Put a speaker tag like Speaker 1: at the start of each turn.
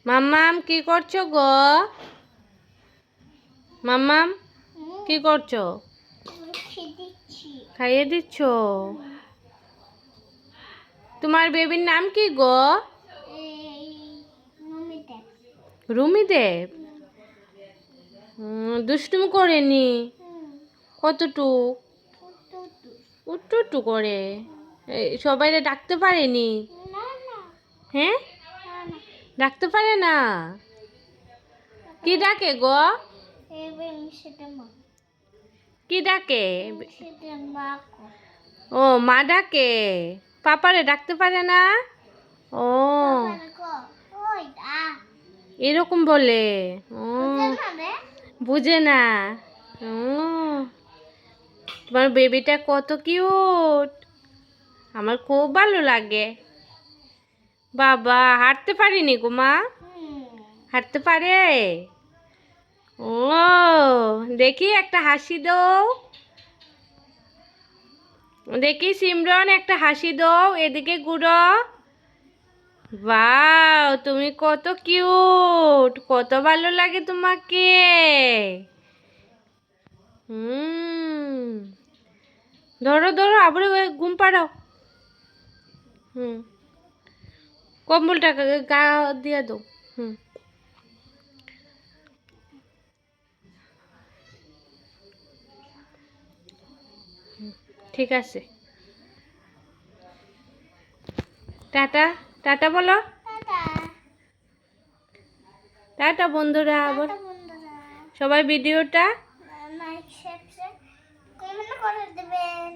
Speaker 1: মাম্মাম কি করছো গো? মাম্মাম কি করছো? খাইয়ে দিচ্ছ? তোমার বেবির নাম কি গো? রুমি দেব। দুষ্টুমি করেনি? কতটুক? উট্টু করে। সবাইরে ডাকতে পারেনি? হ্যাঁ, ডাকতে পারে না। কি ডাকে গো? কি ডাকে? ও মা ডাকে, পাপারে ডাকতে পারে না। ও এরকম বলে। ও বুঝে না। ও তোমার বেবিটা কত কিউট, আমার খুব ভালো লাগে। বাবা হাঁটতে পারিনি গো মা? হাঁটতে পারে? ও দেখি একটা হাসি দাও, দেখি সিমরন একটা হাসি দাও, এদিকে ঘুরো। বাও তুমি কত কিউট, কত ভালো লাগে তোমাকে। ধরো ধরো আবার ঘুম পাড়াও। কম্বলটা গা দিয়ে দাও। ঠিক আছে, টাটা টাটা বলো। টাটা বন্ধুরা। আবার সবাই ভিডিওটা
Speaker 2: লাইক শেয়ার কমেন্ট করে দেবেন।